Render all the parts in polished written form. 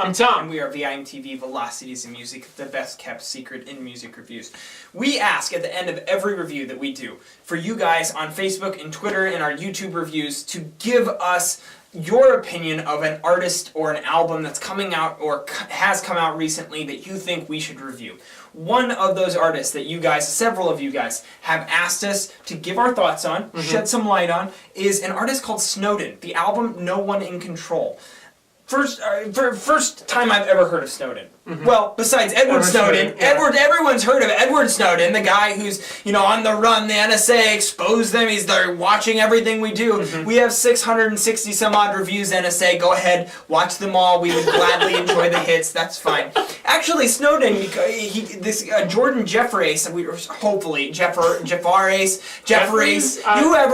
I'm Tom. And we are VIMTV Velocities in Music, the best kept secret in music reviews. We ask at the end of every review that we do for you guys on Facebook and Twitter and our YouTube reviews to give us your opinion of an artist or an album that's coming out or has come out recently that you think we should review. One of those artists that you guys, several of you guys, have asked us to give our thoughts on, shed some light on, is an artist called Snowden. The album No One in Control. First time I've ever heard of Snowden. Well, besides Edward Snowden, everyone's heard of Edward Snowden, the guy who's, on the run. The NSA exposed them. They're watching everything we do. We have 660 some odd reviews, NSA. Go ahead, watch them all. We would gladly enjoy the hits. That's fine. Actually, Snowden, Jordan Jeffrace,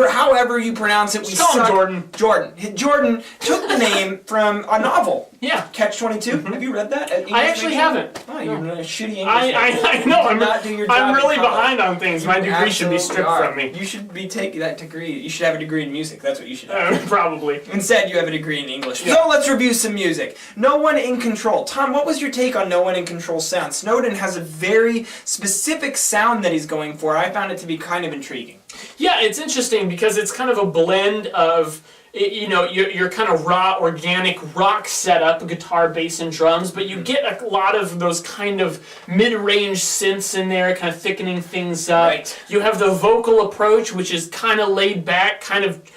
however you pronounce it, we suck. Jordan took the name from a novel. Yeah. Catch-22. Have you read that? I actually haven't. Oh, you're a shitty English. I know. I'm really behind on things. My degree should be stripped from me. You should be taking that degree. You should have a degree in music. That's what you should have. Probably. Instead, you have a degree in English. Yeah. So let's review some music. No One in Control. Tom, what was your take on No One in Control sound? Snowden has a very specific sound that he's going for. I found it to be kind of intriguing. Yeah, it's interesting because it's kind of a blend of your kind of raw, organic rock setup, guitar, bass, and drums, but you get a lot of those kind of mid-range synths in there, kind of thickening things up. Right. You have the vocal approach, which is kind of laid back, kind of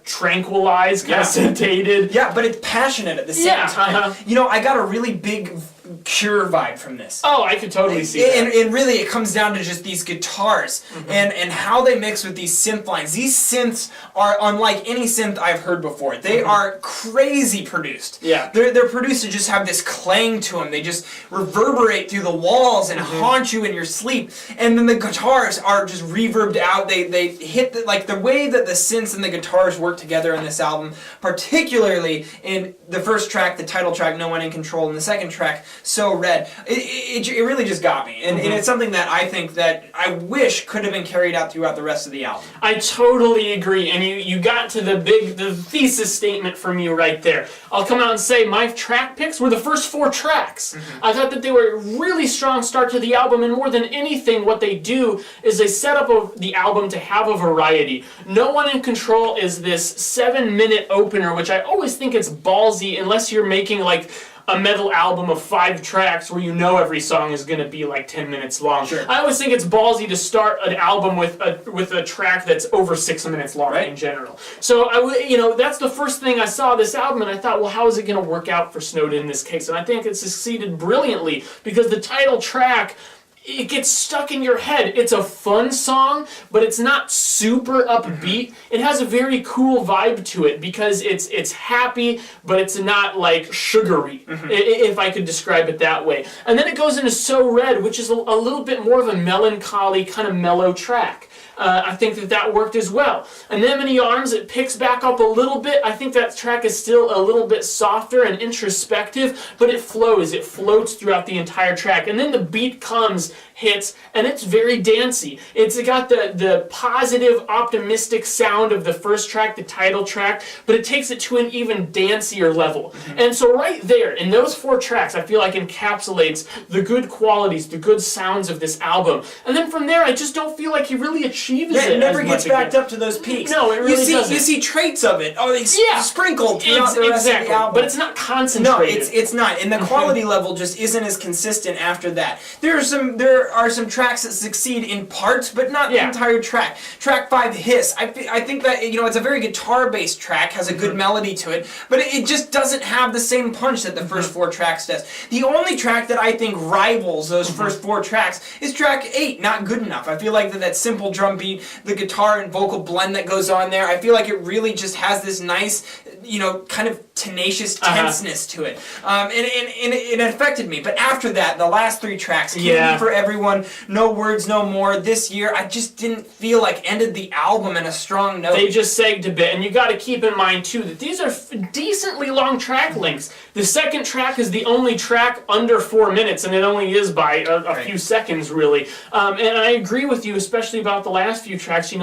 tranquilized, kind of sedated. Yeah, but it's passionate at the same time. I got a really big Cure vibe from this. Oh, I could totally see that. And really, it comes down to just these guitars and how they mix with these synth lines. These synths are unlike any synth I've heard before. They are crazy produced. Yeah. They're produced to just have this clang to them. They just reverberate through the walls and haunt you in your sleep. And then the guitars are just reverbed out. They hit the way that the synths and the guitars work together in this album, particularly in the first track, the title track, No One in Control, and the second track, So Red. It really just got me. And it's something that I think that I wish could have been carried out throughout the rest of the album. I totally agree. And you got to the thesis statement from you right there. I'll come out and say my track picks were the first 4 tracks. I thought that they were a really strong start to the album, and more than anything, what they do is they set up the album to have a variety. No One in Control is this 7-minute opener, which I always think it's ballsy unless you're making like a metal album of 5 tracks where every song is going to be like 10 minutes long. Sure. I always think it's ballsy to start an album with a track that's over 6 minutes long in general. So that's the first thing I saw this album, and I thought, well, how is it going to work out for Snowden in this case? And I think it succeeded brilliantly because the title track, it gets stuck in your head. It's a fun song, but it's not super upbeat. It has a very cool vibe to it because it's happy, but it's not like sugary, if I could describe it that way. And then it goes into So Red, which is a little bit more of a melancholy, kind of mellow track. I think that worked as well. And then Many Arms, it picks back up a little bit. I think that track is still a little bit softer and introspective, but it flows. It floats throughout the entire track. And then the beat comes, hits, and it's very dancey. It's got the positive, optimistic sound of the first track, the title track, but it takes it to an even dancier level. And so right there, in those 4 tracks, I feel like encapsulates the good qualities, the good sounds of this album. And then from there, I just don't feel like he really achieves it. It never gets backed up to those peaks. No, it really doesn't. You see traits of it. Oh, they sprinkled throughout the rest of the album. But it's not concentrated. No, it's not. And the quality level just isn't as consistent after that. There are some tracks that succeed in parts, but not the entire track. Track 5, Hiss. I think that it's a very guitar-based track, has a good melody to it, but it just doesn't have the same punch that the first 4 tracks does. The only track that I think rivals those first 4 tracks is track 8, Not Good Enough. I feel like that simple drum beat, the guitar and vocal blend that goes on there, I feel like it really just has this nice, kind of tenacious tenseness to it. And it affected me. But after that, the last 3 tracks, Candy for Everyone, No Words, No More, this year, I just didn't feel like ended the album in a strong note. They just sagged a bit. And you got to keep in mind, too, that these are decently long track lengths. The second track is the only track under 4 minutes, and it only is by a few seconds, really. And I agree with you, especially about the last few tracks.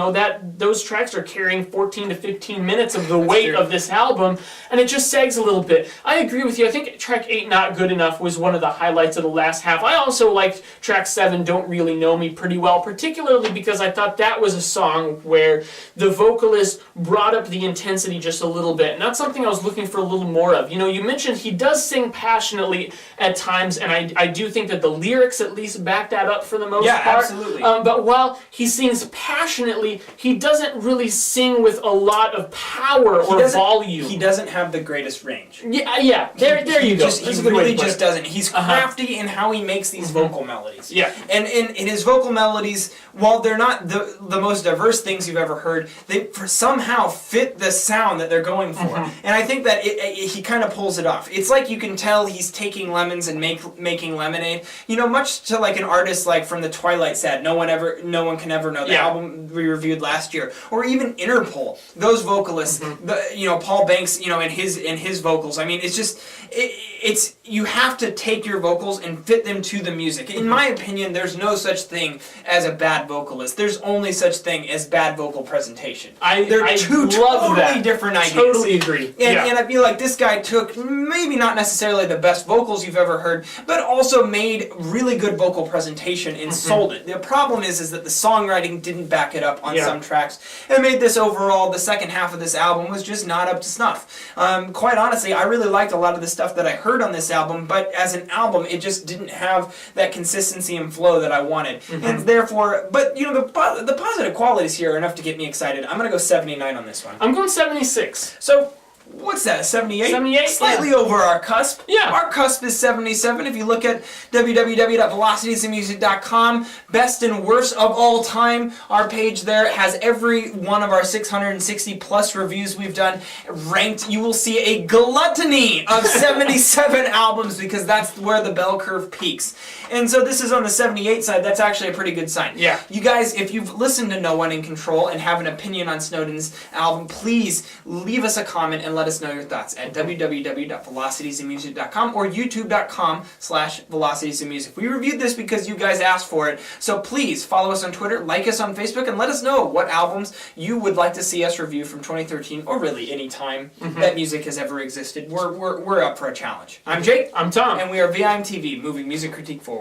Those tracks are carrying 14 to 15 minutes of the weight of this album, and it just sags a little bit. I agree with you. I think track 8, Not Good Enough, was one of the highlights of the last half. I also liked track 7, Don't Really Know Me, pretty well, particularly because I thought that was a song where the vocalist brought up the intensity just a little bit, and that's something I was looking for a little more of. You mentioned he does sing passionately at times, and I do think that the lyrics at least back that up for the most part. Yeah, absolutely. But while he sings passionately, he doesn't really sing with a lot of power or volume. He doesn't have the greatest range. Yeah. There you go. He really just doesn't. He's crafty in how he makes these vocal melodies. Yeah. And in his vocal melodies, while they're not the most diverse things you've ever heard, they somehow fit the sound that they're going for. And I think that he kind of pulls it off. It's like you can tell he's taking lemons and making lemonade. Much to like an artist like from the Twilight Sad, No One Can Ever Know, the album we reviewed last year, or even Interpol. Those vocalists, Paul Banks, in his vocals. I mean, it's just it's you have to take your vocals and fit them to the music. In my opinion, there's no such thing as a bad vocalist. There's only such thing as bad vocal presentation. They're two totally different ideas. Totally agree. And I feel like this guy took maybe not necessarily the best vocals you've ever heard, but also made really good vocal presentation and sold it. The problem is that the songwriting didn't back it up on some tracks, and made this overall, the second half of this album was just not up to snuff. Quite honestly, I really liked a lot of the stuff that I heard on this album, but as an album, it just didn't have that consistency and flow that I wanted. And therefore, but the positive qualities here are enough to get me excited. I'm gonna go 79 on this one. I'm going 76. So, what's that, 78? 78? Slightly over our cusp. Yeah. Our cusp is 77. If you look at www.velocitiesinmusic.com, best and worst of all time, our page there has every one of our 660 plus reviews we've done ranked. You will see a gluttony of 77 albums because that's where the bell curve peaks. And so this is on the 78 side. That's actually a pretty good sign. Yeah. You guys, if you've listened to No One in Control and have an opinion on Snowden's album, please leave us a comment and let us know your thoughts at www.velocitiesinmusic.com or youtube.com/velocitiesinmusic. We reviewed this because you guys asked for it, so please follow us on Twitter, like us on Facebook, and let us know what albums you would like to see us review from 2013 or really any time that music has ever existed. We're up for a challenge. I'm Jake. I'm Tom. And we are VIMTV, moving music critique forward.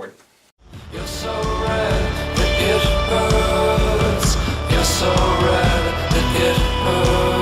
You're so red that it hurts. You're so red that it hurts.